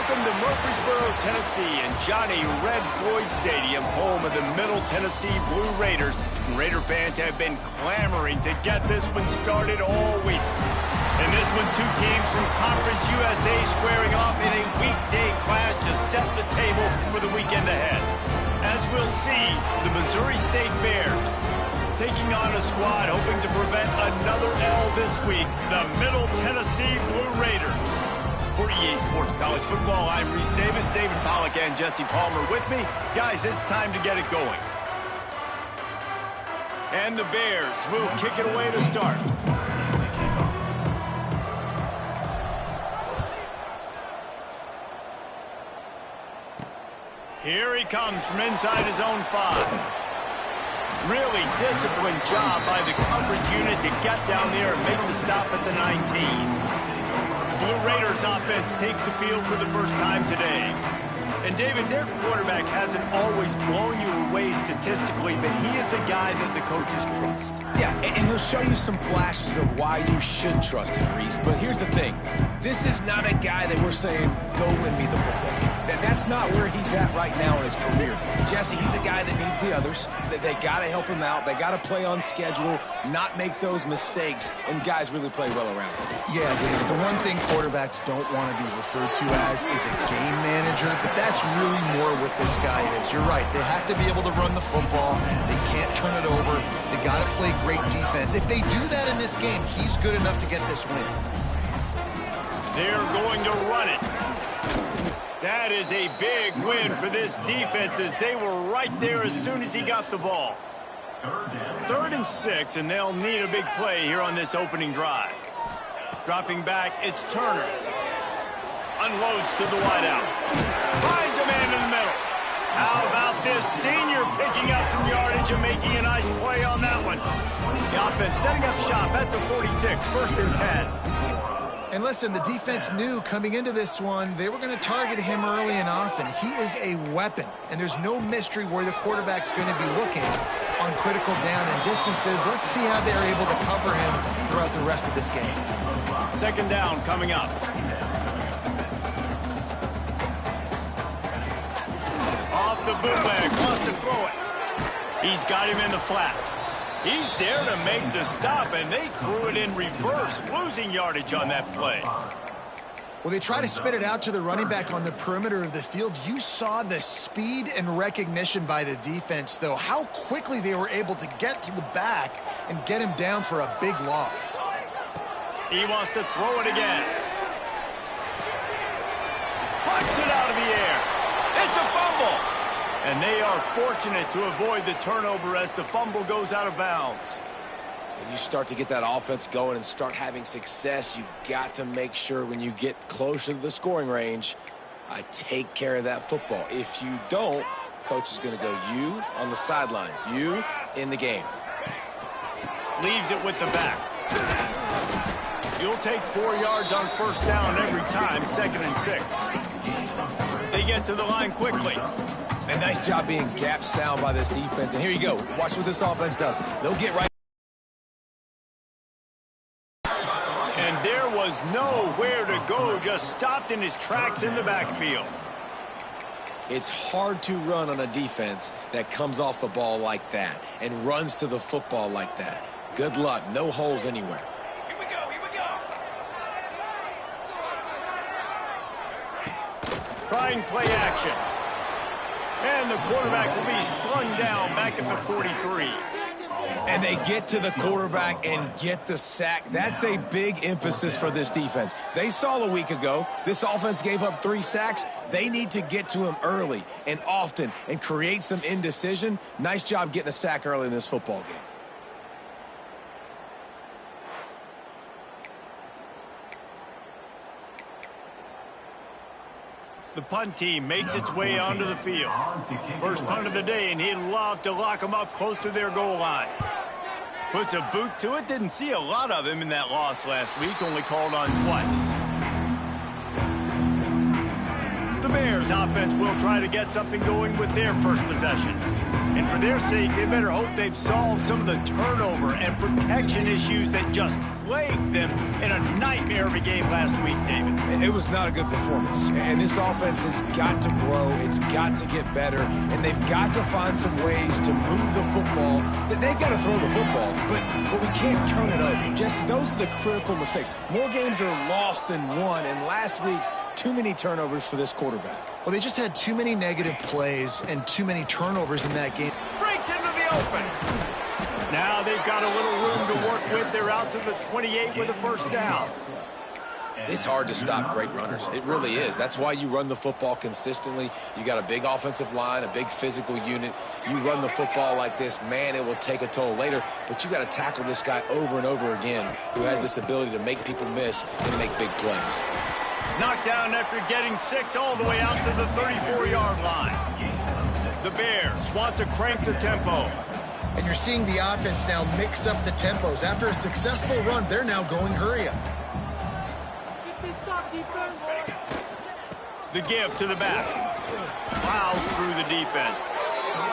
Welcome to Murfreesboro, Tennessee, and Johnny Red Floyd Stadium, home of the Middle Tennessee Blue Raiders. Raider fans have been clamoring to get this one started all week. In this one, two teams from Conference USA squaring off in a weekday clash to set the table for the weekend ahead. As we'll see, the Missouri State Bears taking on a squad hoping to prevent another L this week, the Middle Tennessee Blue Raiders. For EA Sports College Football, I'm Reese Davis, David Pollack, and Jesse Palmer with me. Guys, it's time to get it going. And the Bears will kick it away to start. Here he comes from inside his own 5. Really disciplined job by the coverage unit to get down there and make the stop at the 19. Blue Raiders offense takes the field for the first time today. And David, their quarterback hasn't always blown you away statistically, but he is a guy that the coaches trust. Yeah, and he'll show you some flashes of why you should trust him, Reese. But here's the thing. This is not a guy that we're saying, go win me the football game. That's not where he's at right now in his career. Jesse, he's a guy that needs the others. They got to help him out. They got to play on schedule, not make those mistakes, and guys really play well around him. Yeah, David, the one thing quarterbacks don't want to be referred to as is a game manager, but that's really more what this guy is. You're right. They have to be able to run the football. They can't turn it over. They got to play great defense. If they do that in this game, he's good enough to get this win. They're going to run it. That is a big win for this defense as they were right there as soon as he got the ball. 3rd and 6, and they'll need a big play here on this opening drive. Dropping back, it's Turner. Unloads to the wideout. Finds a man in the middle. How about this senior picking up some yardage and making a nice play on that one? The offense setting up shop at the 46, 1st and 10. And listen, the defense knew coming into this one, they were going to target him early and often. He is a weapon, and there's no mystery where the quarterback's going to be looking on critical down and distances. Let's see how they're able to cover him throughout the rest of this game. 2nd down coming up. Off the bootleg, wants to throw it. He's got him in the flat. He's there to make the stop, and they threw it in reverse, losing yardage on that play. Well, they try to spit it out to the running back on the perimeter of the field. You saw the speed and recognition by the defense, though, how quickly they were able to get to the back and get him down for a big loss. He wants to throw it again. Pucks it out of the air. It's a fumble. And they are fortunate to avoid the turnover as the fumble goes out of bounds. When you start to get that offense going and start having success, you got to make sure when you get closer to the scoring range, I take care of that football. If you don't, coach is going to go you on the sideline, you in the game. Leaves it with the back. You'll take 4 yards on 1st down every time, 2nd and 6. They get to the line quickly. A nice job being gap sound by this defense. And here you go. Watch what this offense does. They'll get right. And there was nowhere to go. Just stopped in his tracks in the backfield. It's hard to run on a defense that comes off the ball like that and runs to the football like that. Good luck. No holes anywhere. Here we go. Trying play action. And the quarterback will be slung down back at the 43. And they get to the quarterback and get the sack. That's a big emphasis for this defense. They saw a week ago, this offense gave up 3 sacks. They need to get to him early and often and create some indecision. Nice job getting a sack early in this football game. The punt team makes its way onto the field. First punt of the day, and he'd love to lock them up close to their goal line. Puts a boot to it. Didn't see a lot of him in that loss last week, only called on twice. The The Bears offense will try to get something going with their first possession. And for their sake, they better hope they've solved some of the turnover and protection issues that just plagued them in a nightmare of a game last week, David. It was not a good performance. And this offense has got to grow. It's got to get better. And they've got to find some ways to move the football. They've got to throw the football, but we can't turn it over. Jesse, those are the critical mistakes. More games are lost than won, and last week, too many turnovers for this quarterback. Well, they just had too many negative plays and too many turnovers in that game. Breaks into the open. Now they've got a little room to work with. They're out to the 28 with a first down. It's hard to stop great runners. It really is. That's why you run the football consistently. You got a big offensive line, a big physical unit. You run the football like this, man, it will take a toll later. But you got to tackle this guy over and over again who has this ability to make people miss and make big plays. Knocked down after getting 6 all the way out to the 34-yard line. The Bears want to crank the tempo. And you're seeing the offense now mix up the tempos. After a successful run, they're now going hurry up. The give to the back. Plows through the defense.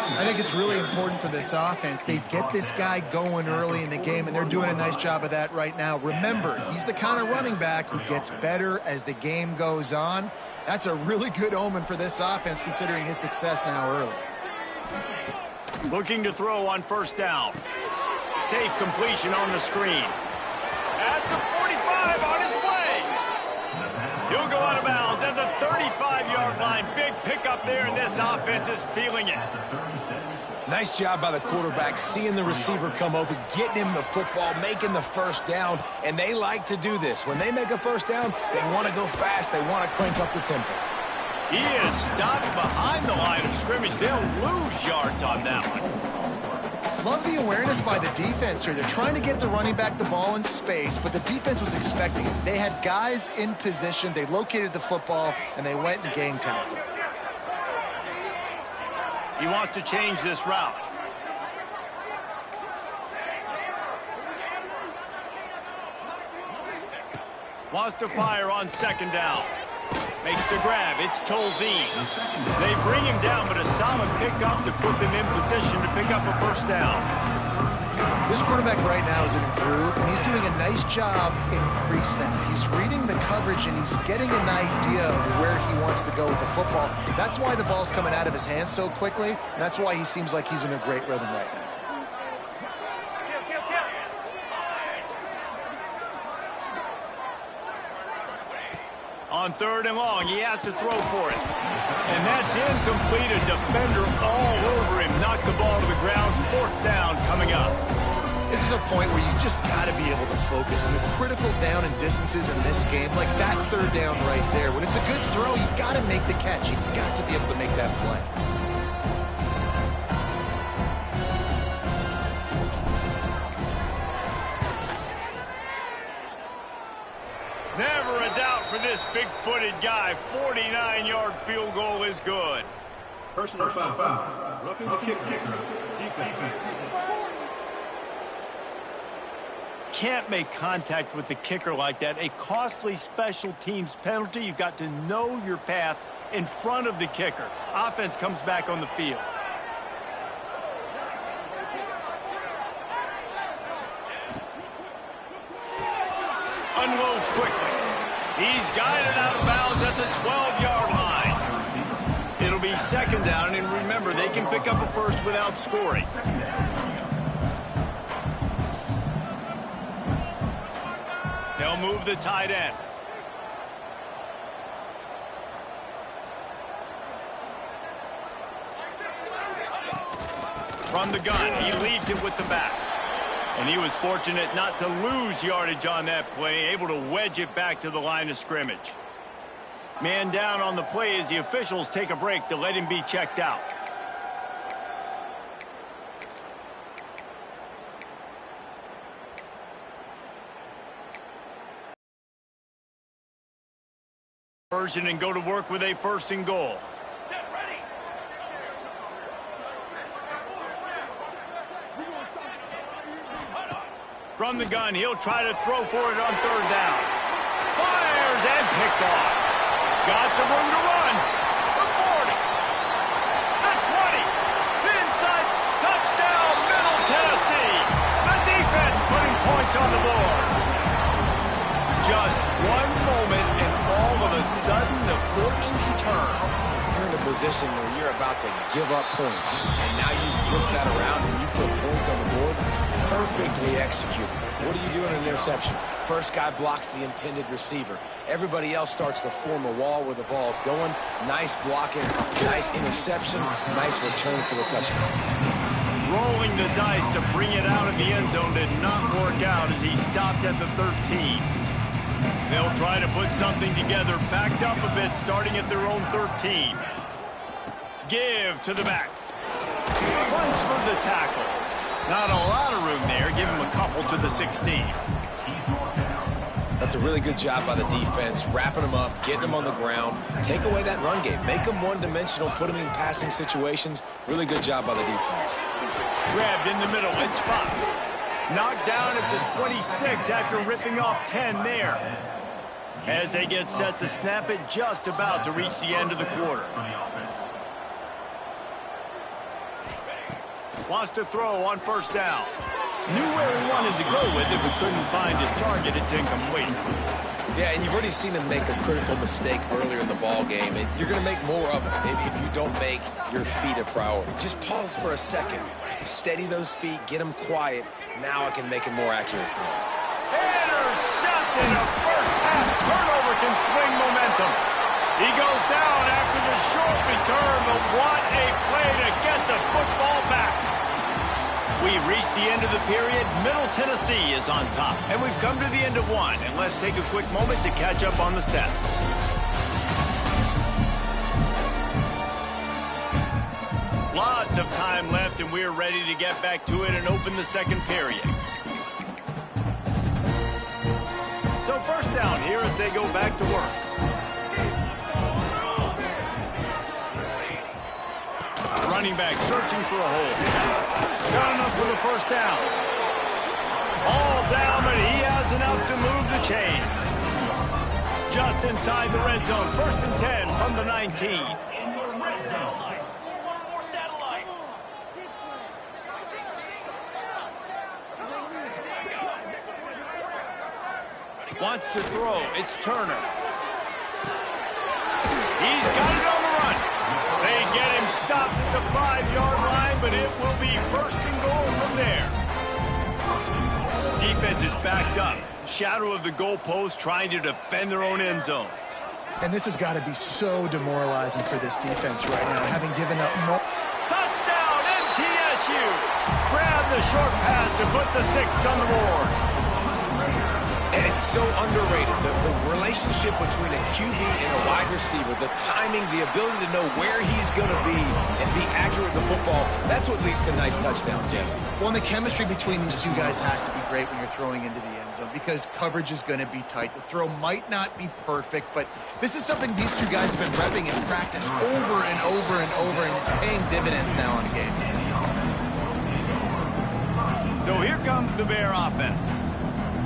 I think it's really important for this offense. They get this guy going early in the game, and they're doing a nice job of that right now. Remember, he's the kind of running back who gets better as the game goes on. That's a really good omen for this offense, considering his success now early. Looking to throw on first down. Safe completion on the screen. At the 45, on his way. He'll go out of bounds at the 35-yard line. Big pickup there, and this offense is feeling it. Nice job by the quarterback, seeing the receiver come open, getting him the football, making the first down, and they like to do this. When they make a first down, they want to go fast. They want to crank up the tempo. He is stopped behind the line of scrimmage. They'll lose yards on that one. Love the awareness by the defense here. They're trying to get the running back the ball in space, but the defense was expecting it. They had guys in position. They located the football, and they went and gang tackled. He wants to change this route. Wants to fire on second down. Makes the grab. It's Tolzien. They bring him down, but a solid pickup to put them in position to pick up a first down. This quarterback right now is in a groove, and he's doing a nice job in pre-snap. He's reading the coverage, and he's getting an idea of where he wants to go with the football. That's why the ball's coming out of his hands so quickly, and that's why he seems like he's in a great rhythm right now. On third and long, he has to throw for it. And that's incomplete. A defender all over him. Knocked the ball to the ground. Fourth down coming up. This is a point where you just got to be able to focus. And the critical down and distances in this game, like that third down right there. When it's a good throw, you got to make the catch. You got to be able to make that play. Never a doubt for this big-footed guy. 49-yard field goal is good. Personal foul. Roughing the kicker. Defense. Can't make contact with the kicker like that. A costly special teams penalty. You've got to know your path in front of the kicker. Offense comes back on the field. Unloads quickly. He's guided out of bounds at the 12-yard line. It'll be second down, and remember, they can pick up a first without scoring. They'll move the tight end. From the gun, he leaves it with the back. And he was fortunate not to lose yardage on that play, able to wedge it back to the line of scrimmage. Man down on the play as the officials take a break to let him be checked out. Version and go to work with a first and goal. From the gun, he'll try to throw for it on third down. Fires and picked off. Got some room to run. on the board. Just one moment, and all of a sudden, the fortunes turn. You're in a position where you're about to give up points, and now you flip that around and you put points on the board. Perfectly executed. What do you do in an interception? First guy blocks the intended receiver. Everybody else starts to form a wall where the ball's going. Nice blocking, nice interception, nice return for the touchdown. Rolling the dice to bring it out of the end zone did not work out as he stopped at the 13. They'll try to put something together, backed up a bit, starting at their own 13. Give to the back. Runs for the tackle. Not a lot of room there. Give him a couple to the 16. That's a really good job by the defense, wrapping them up, getting them on the ground, take away that run game, make them one-dimensional, put them in passing situations. Really good job by the defense. Grabbed in the middle. It's Fox. Knocked down at the 26 after ripping off Tenn there. As they get set to snap it, just about to reach the end of the quarter. Wants to throw on first down. Knew where he wanted to go with it, but couldn't find his target. It's incomplete. Yeah, and you've already seen him make a critical mistake earlier in the ball game, and you're going to make more of them if you don't make your feet a priority. Just pause for a second. Steady those feet, get them quiet. Now I can make a more accurate throw. Intercepted. A first-half turnover can swing momentum. He goes down after the short return, but what a play to get the football back. We've reached the end of the period. Middle Tennessee is on top. And we've come to the end of one. And let's take a quick moment to catch up on the stats. Lots of time left, and we're ready to get back to it and open the second period. So first down here as they go back to work. Running back searching for a hole. Got enough for the first down. All down, but he has enough to move the chains. Just inside the red zone. First and 10 from the 19. Wants to throw. It's Turner. He's got it on the run. They get him stopped at the 5-yard line, but it will be first and goal from there. Defense is backed up. Shadow of the goalpost trying to defend their own end zone. And this has got to be so demoralizing for this defense right now, having given up more. Touchdown, MTSU! Grab the short pass to put the 6 on the board. And it's so underrated, the relationship between a QB and a wide receiver, the timing, the ability to know where he's going to be and be accurate with the football, that's what leads to nice touchdowns, Jesse. Well, and the chemistry between these two guys has to be great when you're throwing into the end zone because coverage is going to be tight. The throw might not be perfect, but this is something these two guys have been repping in practice over and over and over, and it's paying dividends now on game. So here comes the Bear offense.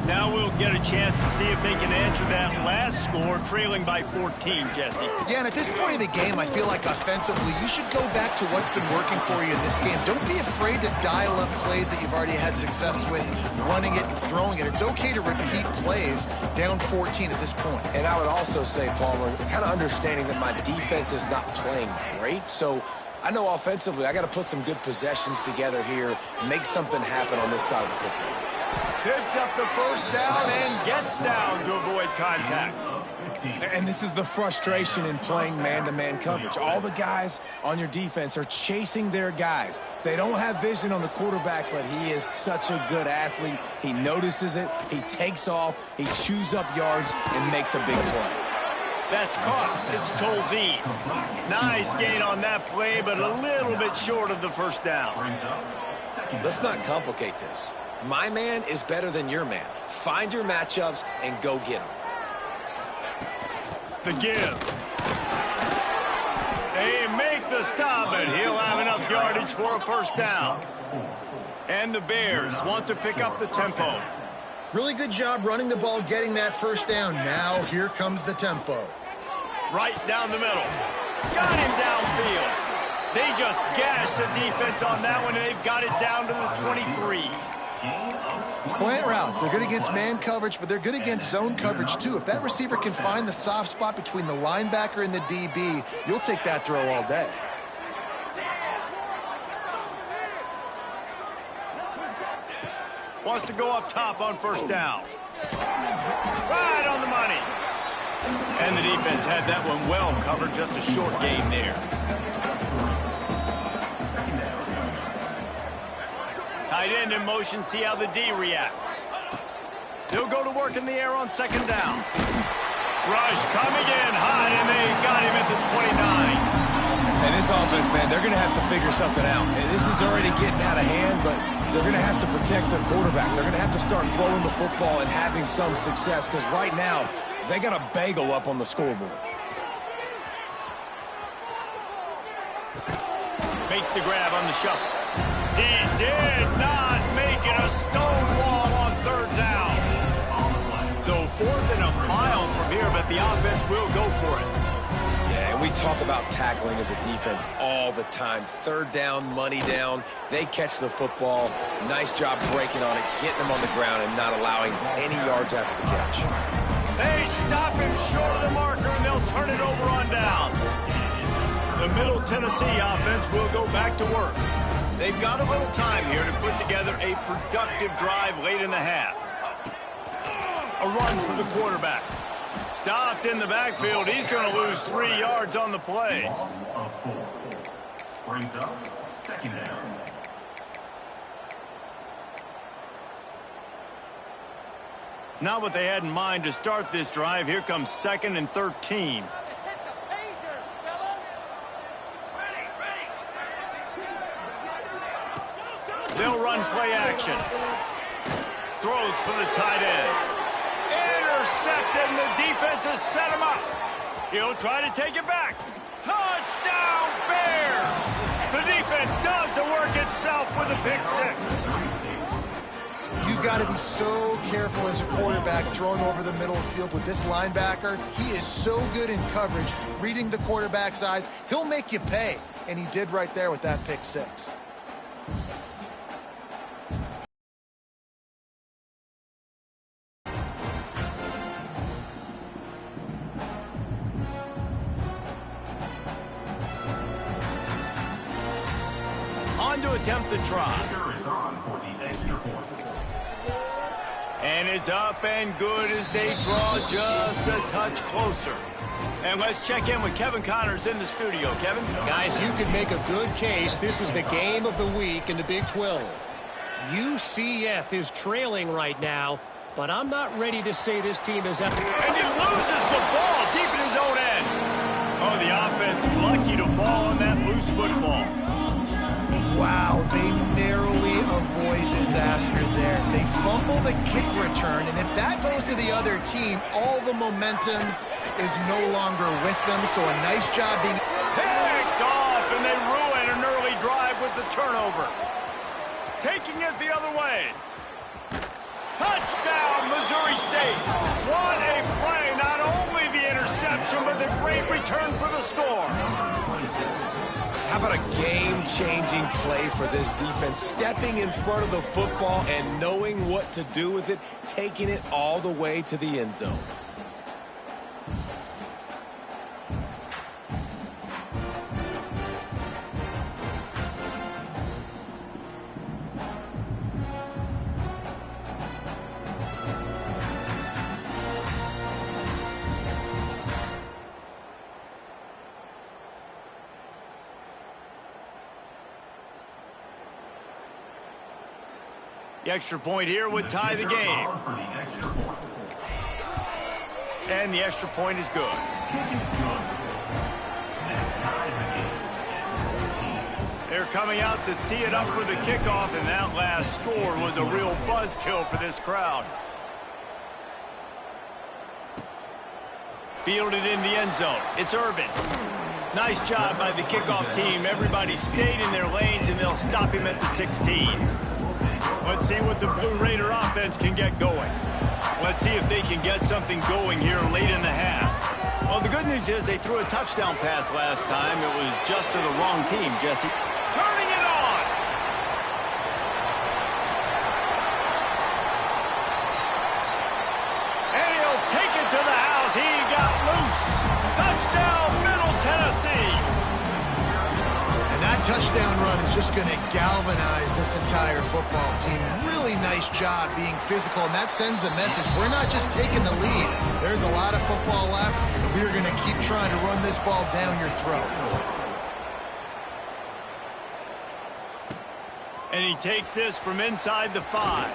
Now we'll get a chance to see if they can answer that last score, trailing by 14, Jesse. Yeah, and at this point of the game, I feel like offensively, you should go back to what's been working for you in this game. Don't be afraid to dial up plays that you've already had success with, running it and throwing it. It's okay to repeat plays down 14 at this point. And I would also say, Palmer, kind of understanding that my defense is not playing great, so I know offensively I got to put some good possessions together here, make something happen on this side of the football. Picks up the first down and gets down to avoid contact. And this is the frustration in playing man-to-man coverage. All the guys on your defense are chasing their guys. They don't have vision on the quarterback, but he is such a good athlete. He notices it, he takes off, he chews up yards, and makes a big play. That's caught. It's Tolzien. Nice gain on that play, but a little bit short of the first down. Let's not complicate this. My man is better than your man. Find your matchups and go get them. The give. They make the stop, and he'll have enough yardage for a first down. And the Bears want to pick up the tempo. Really good job running the ball, getting that first down. Now here comes the tempo. Right down the middle. Got him downfield. They just gashed the defense on that one, and they've got it down to the 23. Slant routes, they're good against man coverage, but they're good against zone coverage too. If that receiver can find the soft spot between the linebacker and the DB, you'll take that throw all day. Wants to go up top on first down. Right on the money. And the defense had that one well covered. Just a short gain there. Tight end in motion. See how the D reacts. He'll go to work in the air on second down. Rush coming in hot, and they got him at the 29. And this offense, man, they're going to have to figure something out. And this is already getting out of hand, but they're going to have to protect their quarterback. They're going to have to start throwing the football and having some success, because right now, they got a bagel up on the scoreboard. Makes the grab on the shuffle. He did not make it a stone wall on third down. So 4th and a mile from here, but the offense will go for it. Yeah, and we talk about tackling as a defense all the time. Third down, money down. They catch the football. Nice job breaking on it, getting them on the ground, and not allowing any yards after the catch. They stop him short of the marker, and they'll turn it over on down. The Middle Tennessee offense will go back to work. They've got a little time here to put together a productive drive late in the half. A run for the quarterback. Stopped in the backfield. He's going to lose 3 yards on the play. Loss of 4. Brings up second down. Not what they had in mind to start this drive. Here comes 2nd and 13. They'll run play action. Throws for the tight end. Intercepted, and the defense has set him up. He'll try to take it back. Touchdown, Bears! The defense does the work itself with a pick 6. You've got to be so careful as a quarterback throwing over the middle of the field with this linebacker. He is so good in coverage, reading the quarterback's eyes. He'll make you pay, and he did right there with that pick 6. On to attempt the try. Is on for the extra point. And it's up and good as they draw just a touch closer. And let's check in with Kevin Connors in the studio. Kevin? Guys, you can make a good case. This is the game of the week in the Big 12. UCF is trailing right now, but I'm not ready to say this team is up. And he loses the ball deep in his own end. Oh, the offense lucky to fall on that loose football. Wow, they narrowly avoid disaster there. They fumble the kick return, and if that goes to the other team, all the momentum is no longer with them, so a nice job being picked off, and they ruin an early drive with the turnover. Taking it the other way. Touchdown, Missouri State. What a play. Not only the interception, but the great return for the score. How about a game-changing play for this defense? Stepping in front of the football and knowing what to do with it, taking it all the way to the end zone. The extra point here would tie the game. And the extra point is good. They're coming out to tee it up for the kickoff, and that last score was a real buzzkill for this crowd. Fielded in the end zone. It's Irvin. Nice job by the kickoff team. Everybody stayed in their lanes, and they'll stop him at the 16. Let's see what the Blue Raider offense can get going. Let's see if they can get something going here late in the half. Well, the good news is they threw a touchdown pass last time. It was just to the wrong team, Jesse. Turning it on! touchdown run is just going to galvanize this entire football team. Really nice job being physical, and that sends a message. We're not just taking the lead. There's a lot of football left, and we're going to keep trying to run this ball down your throat. And he takes this from inside the 5.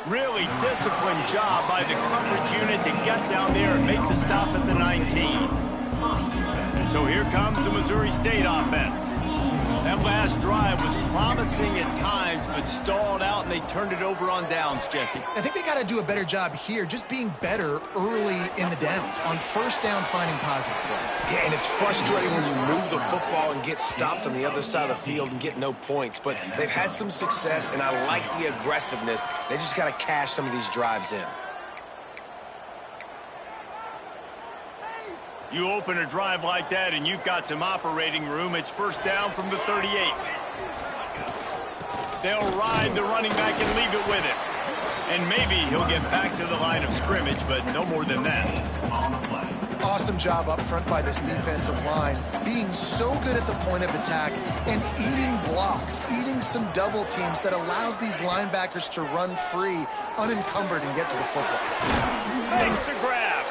Really disciplined job by the coverage unit to get down there and make the stop at the 19. So here comes the Missouri State offense. That last drive was promising at times, but stalled out, and they turned it over on downs, Jesse. I think they got to do a better job here, just being better early in the downs, on first down, finding positive plays. Yeah, and it's frustrating when you move the football and get stopped on the other side of the field and get no points. But they've had some success, and I like the aggressiveness. They just got to cash some of these drives in. You open a drive like that and you've got some operating room. It's first down from the 38. They'll ride the running back and leave it with him. And maybe he'll get back to the line of scrimmage, but no more than that. Awesome job up front by this defensive line, being so good at the point of attack and eating blocks, eating some double teams that allows these linebackers to run free, unencumbered, and get to the football. Makes the grab.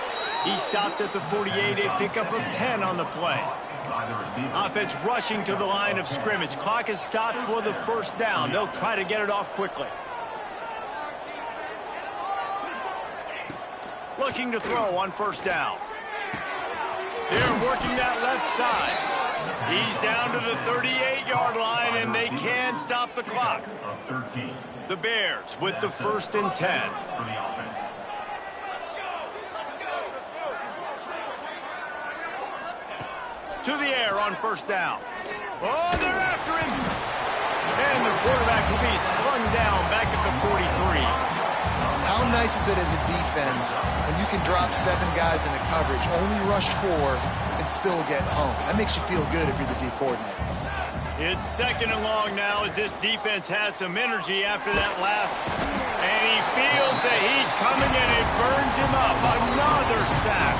He stopped at the 48, a pickup of 10 on the play. Offense rushing to the line of scrimmage. Clock is stopped for the first down. They'll try to get it off quickly. Looking to throw on first down. They're working that left side. He's down to the 38-yard line, and they can stop the clock. The Bears with the 1st and 10. To the air on first down. Oh, they're after him. And the quarterback will be slung down back at the 43. How nice is it as a defense when you can drop 7 guys into coverage, only rush 4, and still get home? That makes you feel good if you're the D coordinator. It's 2nd and long now as this defense has some energy after that last. And he feels the heat coming and it burns him up. Another sack.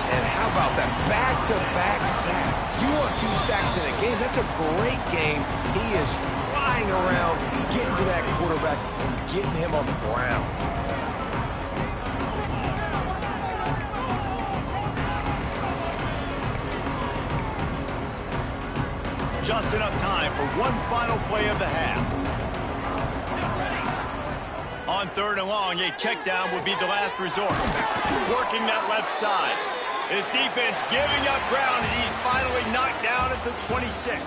And how about that back-to-back sack? You want 2 sacks in a game, that's a great game. He is flying around, getting to that quarterback and getting him on the ground. Just enough time for one final play of the half. On 3rd and long, a check down would be the last resort. Working that left side. His defense giving up ground as he's finally knocked down at the 26.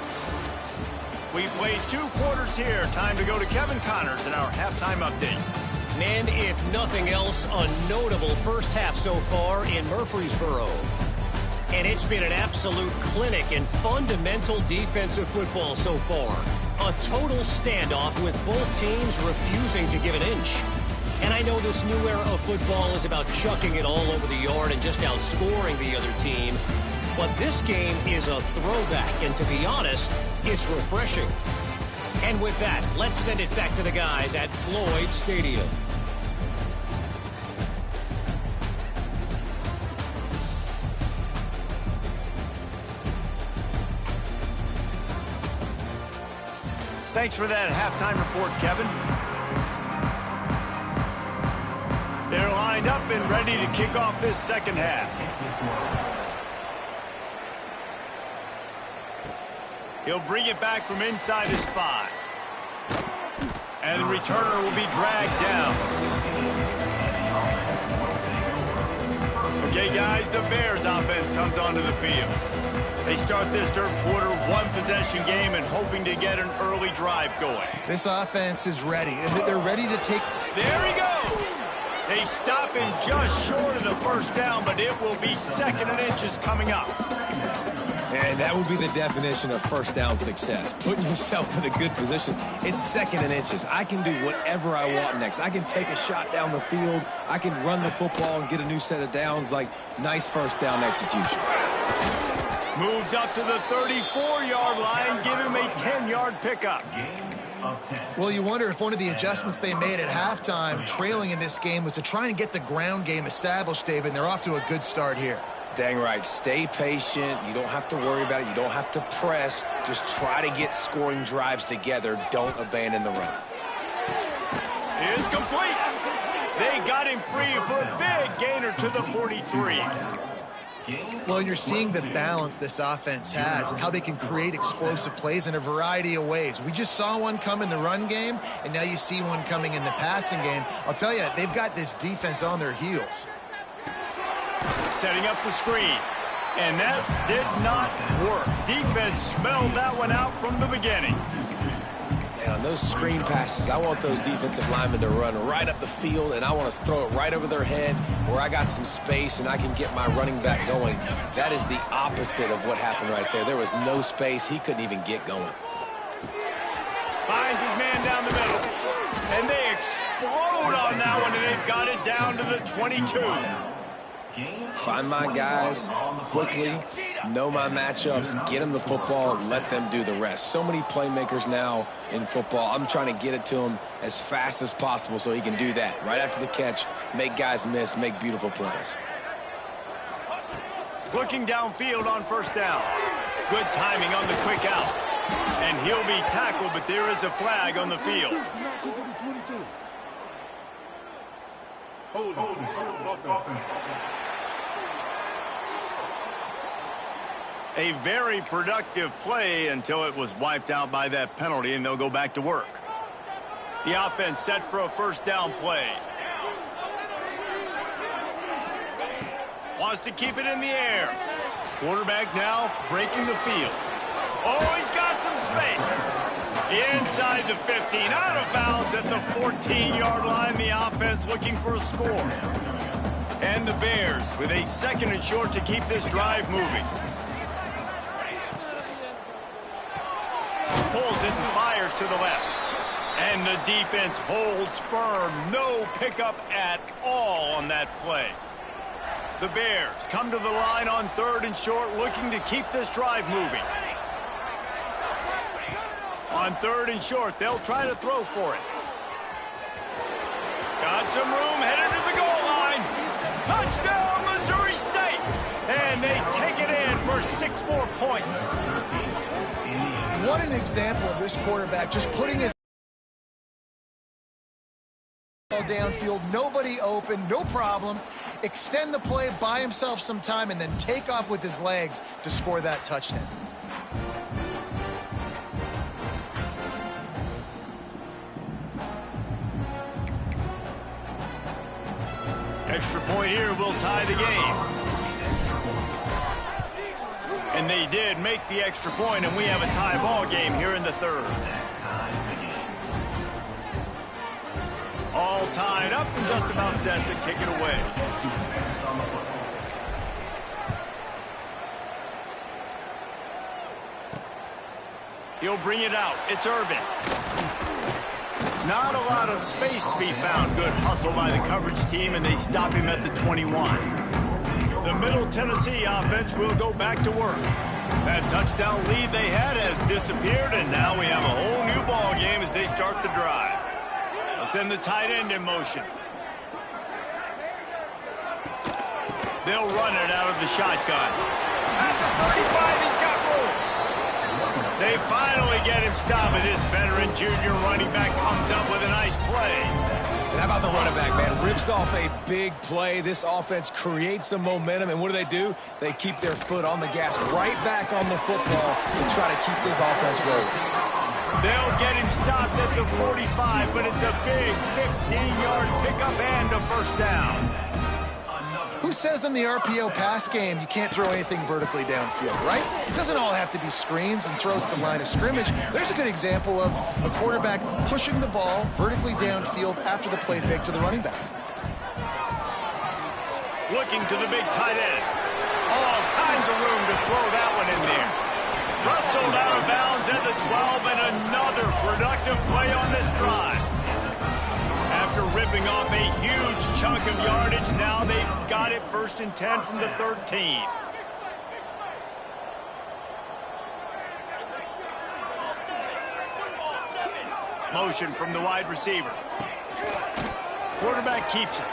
We played 2 quarters here. Time to go to Kevin Connors in our halftime update. And if nothing else, a notable first half so far in Murfreesboro. And it's been an absolute clinic in fundamental defensive football so far. A total standoff with both teams refusing to give an inch. And I know this new era of football is about chucking it all over the yard and just outscoring the other team. But this game is a throwback, and to be honest, it's refreshing. And with that, let's send it back to the guys at Floyd Stadium. Thanks for that halftime report, Kevin. They're lined up and ready to kick off this second half. He'll bring it back from inside his 5. And the returner will be dragged down. Okay, guys, the Bears offense comes onto the field. They start this 3rd quarter, 1-possession game and hoping to get an early drive going. This offense is ready, and they're ready to take... There he goes! They stop him just short of the first down, but it will be 2nd and inches coming up. And that would be the definition of first down success. Putting yourself in a good position. It's 2nd and inches. I can do whatever I want next. I can take a shot down the field. I can run the football and get a new set of downs. Like, nice first down execution. Moves up to the 34-yard line. Give him a 10-yard pickup. Well, you wonder if one of the adjustments they made at halftime, trailing in this game, was to try and get the ground game established, David, and they're off to a good start here. Dang right. Stay patient. You don't have to worry about it. You don't have to press. Just try to get scoring drives together. Don't abandon the run. It's complete. They got him free for a big gainer to the 43. Well, you're seeing the balance this offense has and how they can create explosive plays in a variety of ways. We just saw one come in the run game, and now you see one coming in the passing game. I'll tell you, they've got this defense on their heels. Setting up the screen. And that did not work. Defense smelled that one out from the beginning. And on those screen passes, I want those defensive linemen to run right up the field, and I want to throw it right over their head where I got some space and I can get my running back going. That is the opposite of what happened right there. There was no space. He couldn't even get going. Finds his man down the middle. And they explode on that one, and they've got it down to the 22. Find my guys quickly, know my matchups, get them the football, let them do the rest. So many playmakers now in football. I'm trying to get it to him as fast as possible so he can do that. Right after the catch, make guys miss, make beautiful plays. Looking downfield on first down. Good timing on the quick out. And he'll be tackled, but there is a flag on the field. Hold. A very productive play until it was wiped out by that penalty, and they'll go back to work. The offense set for a first down play. Wants to keep it in the air. Quarterback now breaking the field. Oh, he's got some space. Inside the 15, out of bounds at the 14-yard line. The offense looking for a score. And the Bears with a second and short to keep this drive moving. Pulls it and fires to the left. And the defense holds firm. No pickup at all on that play. The Bears come to the line on third and short, looking to keep this drive moving. On third and short, they'll try to throw for it. Got some room, headed to the goal line. Touchdown, Missouri State! And they take it in for 6 more points. What an example of this quarterback just putting his downfield, nobody open, no problem. Extend the play, buy himself some time, and then take off with his legs to score that touchdown. Extra point here will tie the game. And they did make the extra point, and we have a tie ball game here in the third. All tied up and just about set to kick it away. He'll bring it out. It's Irvin. Not a lot of space to be found. Good hustle by the coverage team, and they stop him at the 21. The Middle Tennessee offense will go back to work. That touchdown lead they had has disappeared, and now we have a whole new ball game as they start the drive. They'll send the tight end in motion. They'll run it out of the shotgun. At the 35, he's got room. They finally get him stopped, and this veteran junior running back comes up with a nice play. And how about the running back, man? Rips off a big play. This offense creates some momentum, and what do? They keep their foot on the gas right back on the football to try to keep this offense rolling. They'll get him stopped at the 45, but it's a big 15-yard pickup and a first down. Who says in the RPO pass game you can't throw anything vertically downfield, right? It doesn't all have to be screens and throws at the line of scrimmage. There's a good example of a quarterback pushing the ball vertically downfield after the play fake to the running back. Looking to the big tight end. All kinds of room to throw that one in there. Rustled out of bounds at the 12, and another productive play on this drive. After ripping off a huge chunk of yardage, now they've got it 1st and 10 from the 13. Motion from the wide receiver. Quarterback keeps it.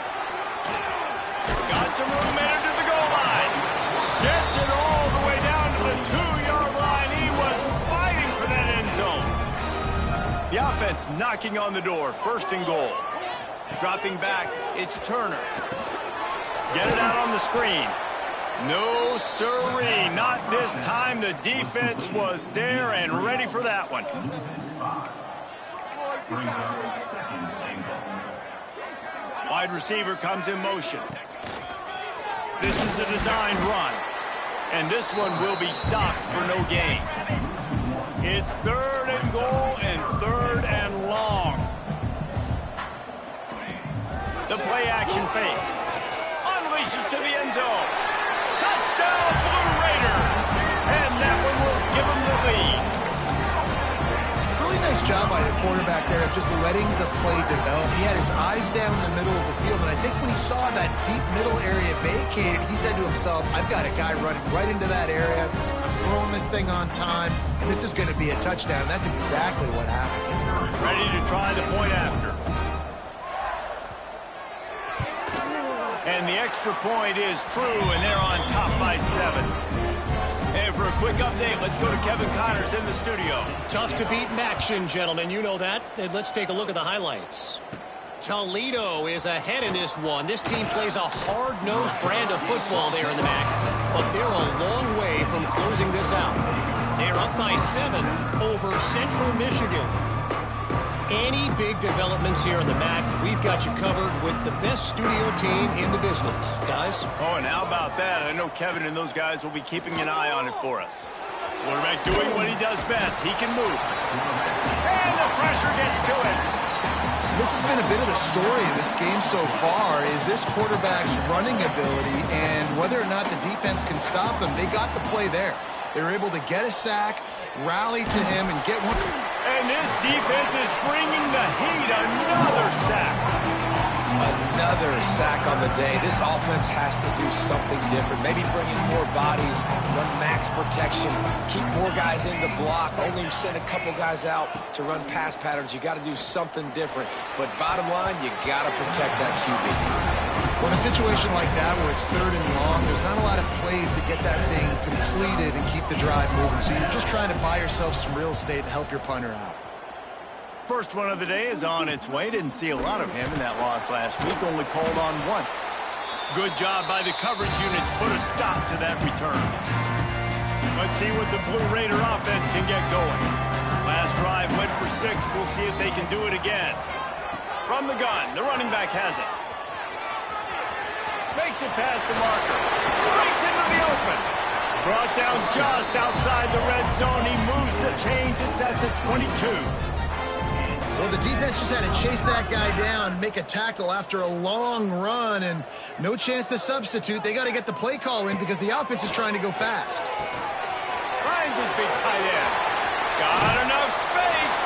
Got some room, made it to the goal line. The offense knocking on the door, 1st and goal. Dropping back, it's Turner. Get it out on the screen. No sirree, not this time. The defense was there and ready for that one. Wide receiver comes in motion. This is a designed run. And this one will be stopped for no gain. It's 3rd and goal and 3rd and long. The play action fake. Unleashes to the end zone. Touchdown, Blue Raiders. And that one will give them the lead. Really nice job by the quarterback there of just letting the play develop. He had his eyes down in the middle of the field, and I think when he saw that deep middle area vacated, he said to himself, I've got a guy running right into that area. I'm throwing this thing on time, and this is going to be a touchdown. That's exactly what happened. Ready to try the point after. And the extra point is true, and they're on top by 7. And for a quick update, let's go to Kevin Connors in the studio. Tough to beat action, gentlemen. You know that. And let's take a look at the highlights. Toledo is ahead in this one. This team plays a hard-nosed brand of football there in the MAC, but they're a long way from closing this out. They're up by 7 over Central Michigan. Any big developments here in the MAC, we've got you covered with the best studio team in the business. Guys? Oh, and how about that? I know Kevin and those guys will be keeping an eye on it for us. Quarterback doing what he does best. He can move. And the pressure gets to it. This has been a bit of the story of this game so far, is this quarterback's running ability, and whether or not the defense can stop them, they got the play there. They were able to get a sack, rally to him, and get one. And this defense is bringing the heat. Another sack. Another sack on the day. This offense has to do something different. Maybe bring in more bodies, run max protection, keep more guys in the block, only send a couple guys out to run pass patterns. You got to do something different. But bottom line, you got to protect that QB. Well, in a situation like that where it's 3rd and long, there's not a lot of plays to get that thing completed and keep the drive moving. So you're just trying to buy yourself some real estate and help your punter out. First one of the day is on its way. Didn't see a lot of him in that loss last week. Only called on once. Good job by the coverage unit to put a stop to that return. Let's see what the Blue Raider offense can get going. Last drive went for 6. We'll see if they can do it again. From the gun, the running back has it. Makes it past the marker. Breaks into the open. Brought down just outside the red zone. He moves the chains. It's at the 22. Well, the defense just had to chase that guy down, make a tackle after a long run, and no chance to substitute. They got to get the play call in because the offense is trying to go fast. Finds his big tight end. Got enough space.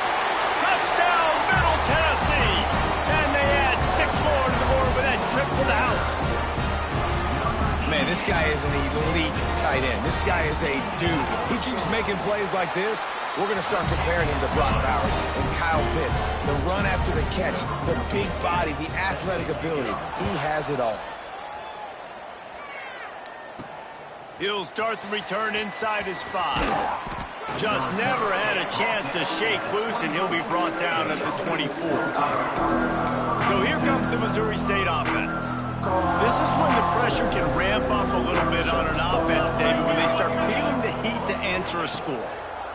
Touchdown, Middle Tennessee. And they add 6 more to the board with that trip to the house. Man, this guy is an elite tight end. This guy is a dude. He keeps making plays like this. We're going to start comparing him to Brock Bowers and Kyle Pitts. The run after the catch, the big body, the athletic ability. He has it all. He'll start the return inside his 5. Just never had a chance to shake loose, and he'll be brought down at the 24. So here comes the Missouri State offense. This is when the pressure can ramp up a little bit on an offense, David, when they start feeling the heat to answer a score.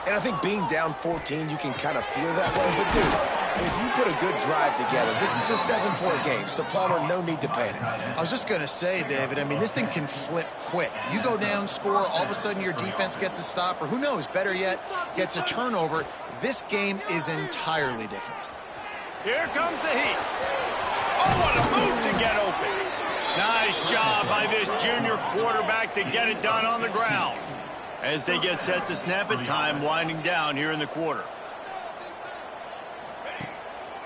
And I think being down 14, you can kind of feel that way. But, dude, if you put a good drive together, this is a 7-point game. So, Palmer, no need to panic. I was just going to say, David, I mean, this thing can flip quick. You go down, score, all of a sudden your defense gets a stop, or who knows, better yet, gets a turnover. This game is entirely different. Here comes the heat. Oh, what a move to get open. Nice job by this junior quarterback to get it done on the ground. As they get set to snap it, time winding down here in the quarter.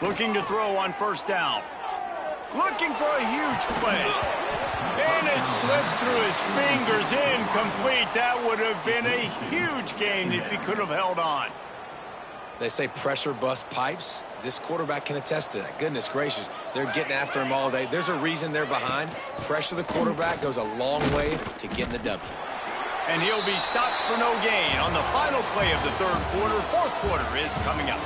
Looking to throw on 1st down. Looking for a huge play. And it slips through his fingers, incomplete. That would have been a huge gain if he could have held on. They say pressure busts pipes. This quarterback can attest to that. Goodness gracious, they're getting after him all day. There's a reason they're behind. Pressure the quarterback goes a long way to getting the W. And he'll be stopped for no gain on the final play of the 3rd quarter. 4th quarter is coming up.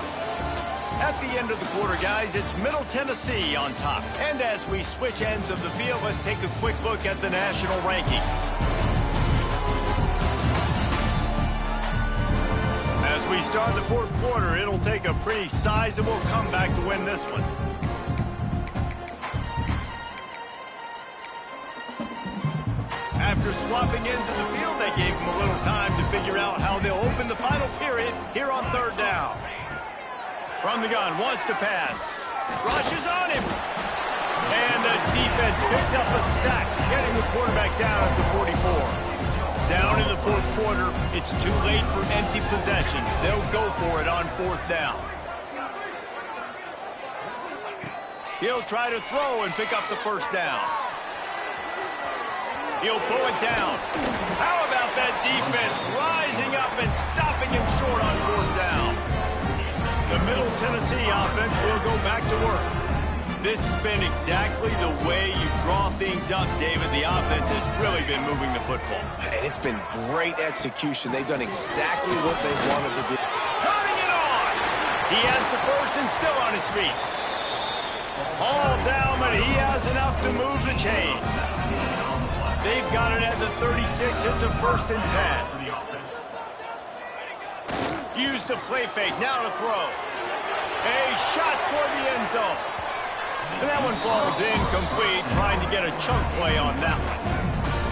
At the end of the quarter, guys, it's Middle Tennessee on top. And as we switch ends of the field, let's take a quick look at the national rankings. As we start the fourth quarter, it'll take a pretty sizable comeback to win this one. After swapping into the field, they gave him a little time to figure out how they'll open the final period here on third down. From the gun, wants to pass. Rushes on him. And the defense picks up a sack, getting the quarterback down at the 44. Down in the fourth quarter, it's too late for empty possessions. They'll go for it on fourth down. He'll try to throw and pick up the first down. He'll pull it down. How about that defense rising up and stopping him short on fourth down? The Middle Tennessee offense will go back to work. This has been exactly the way you draw things up, David. The offense has really been moving the football. And it's been great execution. They've done exactly what they wanted to do. Turning it on! He has the first and still on his feet. All down, but he has enough to move the chains. They've got it at the 36. It's a 1st and 10. Use the play fake. Now to throw. A shot toward the end zone. And that one falls incomplete, trying to get a chunk play on that one.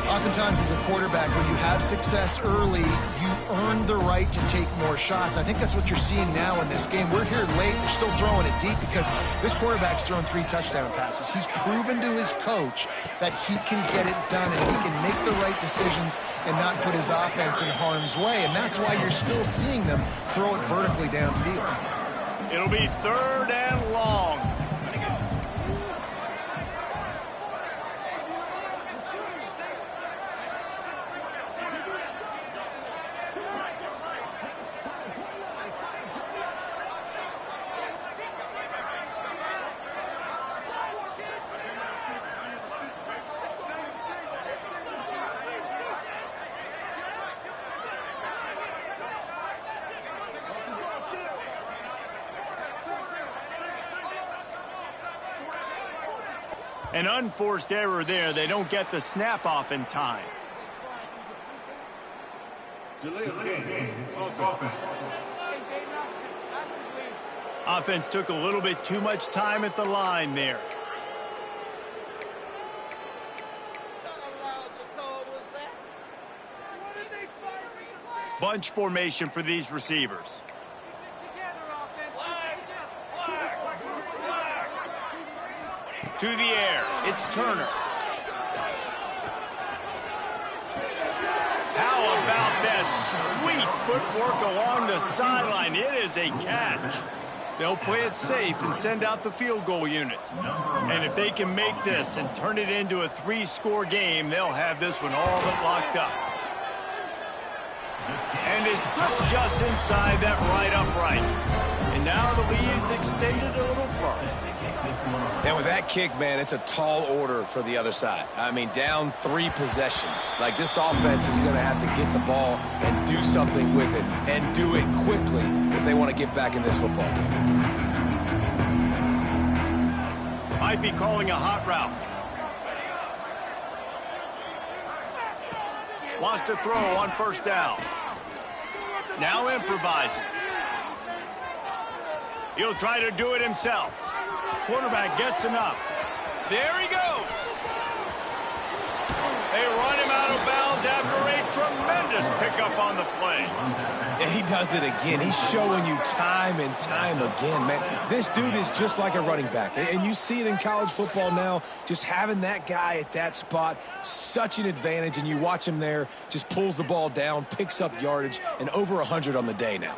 Oftentimes as a quarterback, when you have success early, you earn the right to take more shots. I think that's what you're seeing now in this game. We're here late. We're still throwing it deep because this quarterback's thrown 3 touchdown passes. He's proven to his coach that he can get it done and he can make the right decisions and not put his offense in harm's way. And that's why you're still seeing them throw it vertically downfield. It'll be 3rd and long. An unforced error there. They don't get the snap off in time. Delay of game. Offense. Offense took a little bit too much time at the line there. Bunch formation for these receivers. To the air, it's Turner. How about that sweet footwork along the sideline? It is a catch. They'll play it safe and send out the field goal unit. And if they can make this and turn it into a 3-score game, they'll have this one all but locked up. And it slips just inside that right upright. And now the lead is extended a little further. And with that kick, man, it's a tall order for the other side. I mean, down 3 possessions. Like, this offense is going to have to get the ball and do something with it, and do it quickly if they want to get back in this football game. Might be calling a hot route. Wants to throw on first down. Now improvising. He'll try to do it himself. Quarterback gets enough. There he goes. They run him out of bounds after a tremendous pickup on the play. And he does it again. He's showing you time and time again, man. This dude is just like a running back. And you see it in college football now, just having that guy at that spot, such an advantage. And you watch him there, just pulls the ball down, picks up yardage, and over 100 on the day now.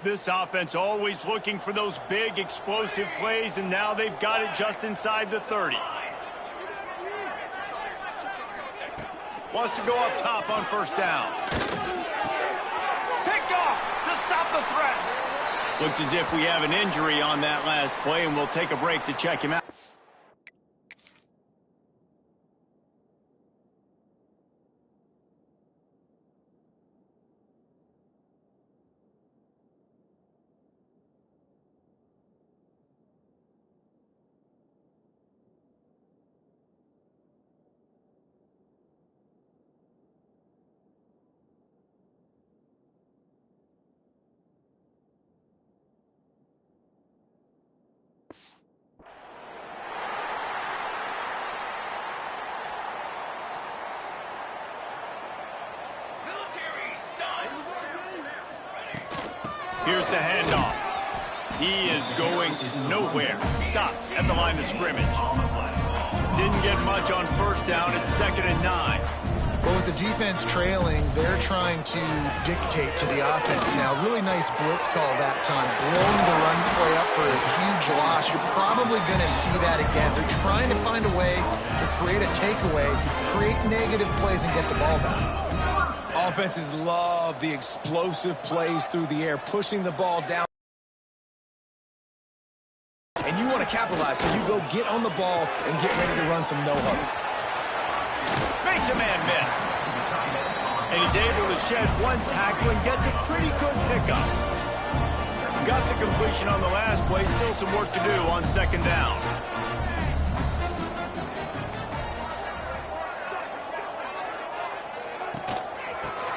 This offense always looking for those big, explosive plays, and now they've got it just inside the 30. Wants to go up top on first down. the threat. Looks as if we have an injury on that last play, and we'll take a break to check him out. Here's the handoff. He is going nowhere. Stop at the line of scrimmage. Didn't get much on first down. It's 2nd and 9. But with the defense trailing, they're trying to dictate to the offense. Now, really nice blitz call that time. Blowing the run play up for a huge loss. You're probably going to see that again. They're trying to find a way to create a takeaway, create negative plays, and get the ball back. Offenses love the explosive plays through the air, pushing the ball down. And you want to capitalize, so you go get on the ball and get ready to run some no-huddle. Makes a man miss. And he's able to shed one tackle and gets a pretty good pickup. Got the completion on the last play. Still some work to do on 2nd down.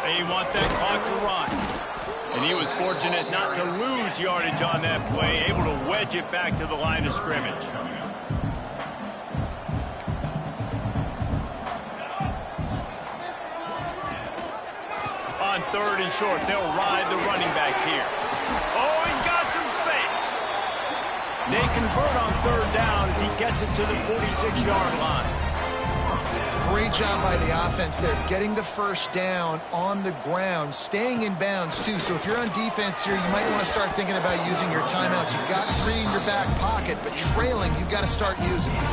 They want that clock to run. And he was fortunate not to lose yardage on that play, able to wedge it back to the line of scrimmage. On 3rd and short, they'll ride the running back here. Oh, he's got some space. They convert on 3rd down as he gets it to the 46-yard line. Great job by the offense there, getting the first down on the ground, staying in bounds, too. So if you're on defense here, you might want to start thinking about using your timeouts. You've got 3 in your back pocket, but trailing, you've got to start using it.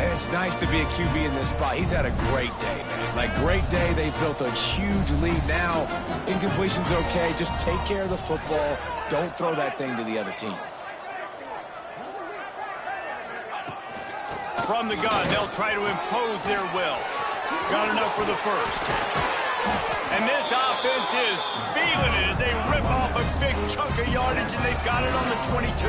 And it's nice to be a QB in this spot. He's had a great day, man. Like, great day. They've built a huge lead now. Incompletion's okay. Just take care of the football. Don't throw that thing to the other team. From the gun, they'll try to impose their will. Got enough for the first. And this offense is feeling it as they rip off a big chunk of yardage, and they've got it on the 22.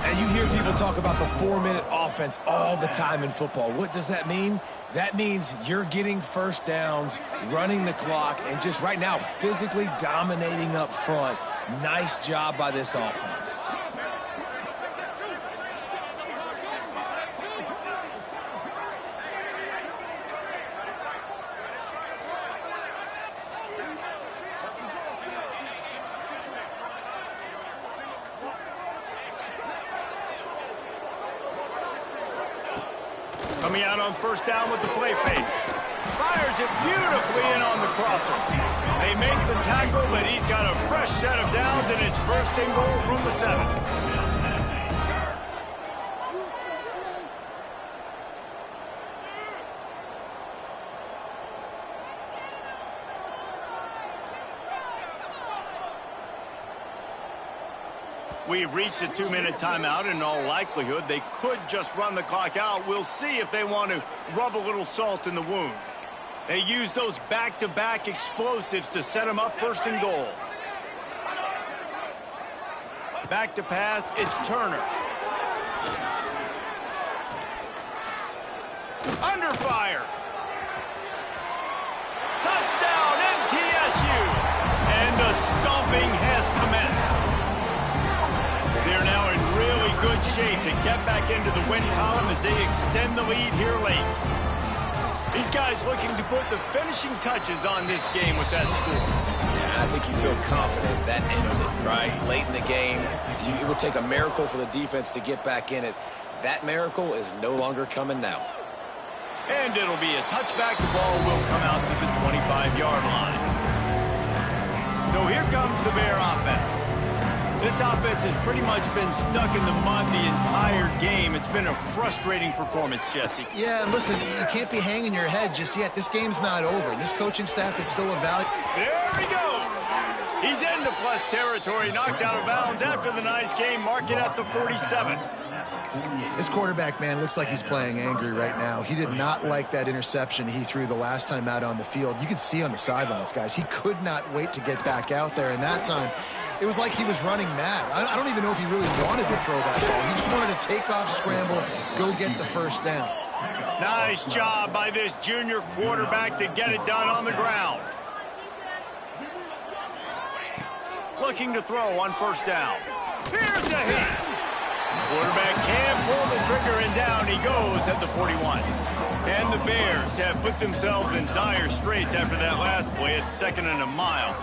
And you hear people talk about the 4-minute offense all the time in football. What does that mean? That means you're getting first downs, running the clock, and just right now physically dominating up front. Nice job by this offense. Coming out on first down with the play fake. Fires it beautifully in on the crosser. They make the tackle, but he's got a fresh set of downs, and it's 1st and goal from the 7. We've reached a 2-minute timeout. In all likelihood, they could just run the clock out. We'll see if they want to rub a little salt in the wound. They use those back-to-back explosives to set them up 1st and goal. Back to pass, it's Turner. Under fire. Touchdown, MTSU. And the stomping has commenced. They're now in really good shape to get back into the win column as they extend the lead here late. These guys looking to put the finishing touches on this game with that score. Yeah, I think you feel confident that ends it, right? Late in the game, it would take a miracle for the defense to get back in it. That miracle is no longer coming now. And it'll be a touchback. The ball will come out to the 25-yard line. So here comes the Bear offense. This offense has pretty much been stuck in the mud the entire game. It's been a frustrating performance, Jesse. Yeah, listen, you can't be hanging your head just yet. This game's not over. This coaching staff is still evaluating. There he goes. He's into plus territory, knocked out of bounds after the nice game, mark it at the 47. This quarterback, man, looks like he's playing angry right now. He did not like that interception he threw the last time out on the field. You could see on the sidelines, guys, he could not wait to get back out there. And that time, it was like he was running mad. I don't even know if he really wanted to throw that ball. He just wanted to take off, scramble, go get the first down. Nice job by this junior quarterback to get it done on the ground. Looking to throw on first down. Here's a hit. Quarterback can't pull the trigger, and down he goes at the 41. And the Bears have put themselves in dire straits after that last play at 2nd and a mile.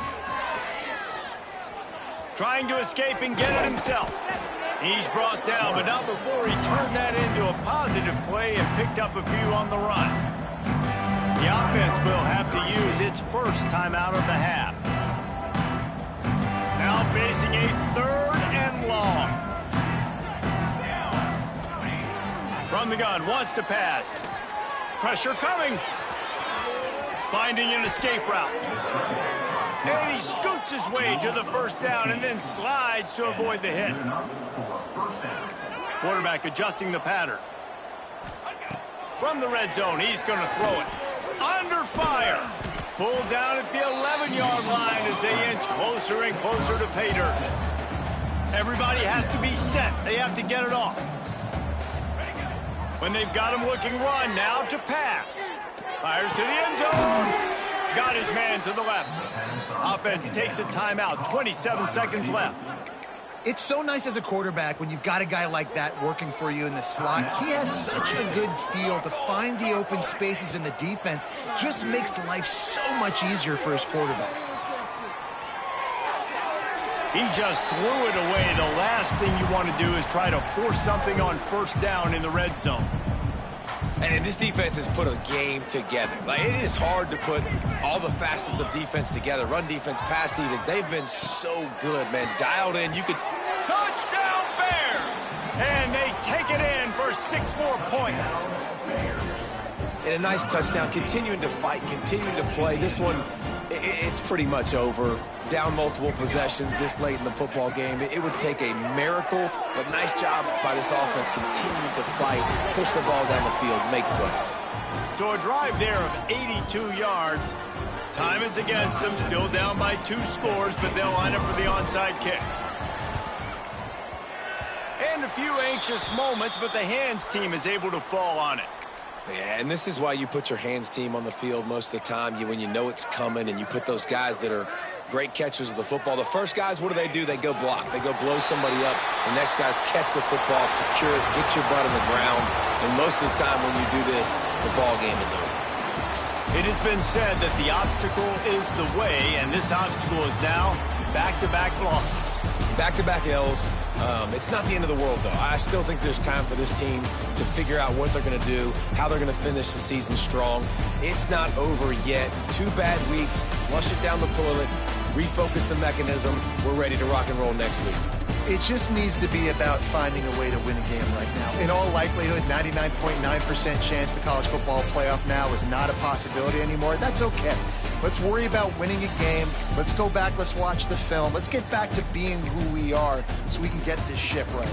Trying to escape and get it himself. He's brought down, but not before he turned that into a positive play and picked up a few on the run. The offense will have to use its first timeout of the half. Now facing a 3rd and long. From the gun, wants to pass. Pressure coming. Finding an escape route. And he scoots his way to the first down and then slides to avoid the hit. Quarterback adjusting the pattern. From the red zone, he's going to throw it. Under fire. Pulled down at the 11-yard line as they inch closer and closer to pay dirt. Everybody has to be set. They have to get it off. When they've got him looking run, now to pass. Fires to the end zone. Got his man to the left. Offense takes a timeout, 27 seconds left. It's so nice as a quarterback when you've got a guy like that working for you in the slot. He has such a good feel to find the open spaces in the defense. Just makes life so much easier for his quarterback. He just threw it away. The last thing you want to do is try to force something on first down in the red zone. And this defense has put a game together. Like, it is hard to put all the facets of defense together. Run defense, pass defense. They've been so good, man. Dialed in. You could... Touchdown Bears! And they take it in for 6 more points. And a nice touchdown. Continuing to fight, continuing to play. This one, it's pretty much over. Down multiple possessions this late in the football game. It would take a miracle, but nice job by this offense continuing to fight, push the ball down the field, make plays. So a drive there of 82 yards. Time is against them, still down by 2 scores, but they'll line up for the onside kick. And a few anxious moments, but the hands team is able to fall on it. Yeah, and this is why you put your hands team on the field most of the time, when you know it's coming, and you put those guys that are great catchers of the football. The first guys, what do? They go block. They go blow somebody up. The next guys catch the football, secure it, get your butt on the ground. And most of the time when you do this, the ball game is over. It has been said that the obstacle is the way, and this obstacle is now back-to-back losses. Back-to-back L's. It's not the end of the world, though. I still think there's time for this team to figure out what they're going to do, how they're going to finish the season strong. It's not over yet. 2 bad weeks. Flush it down the toilet. Refocus the mechanism. We're ready to rock and roll next week. It just needs to be about finding a way to win a game right now. In all likelihood, 99.9% chance the college football playoff now is not a possibility anymore. That's okay. Let's worry about winning a game. Let's go back. Let's watch the film. Let's get back to being who we are so we can get this ship right.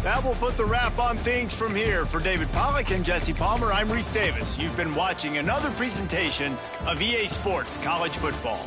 That will put the wrap on things from here. For David Pollack and Jesse Palmer, I'm Reese Davis. You've been watching another presentation of EA Sports College Football.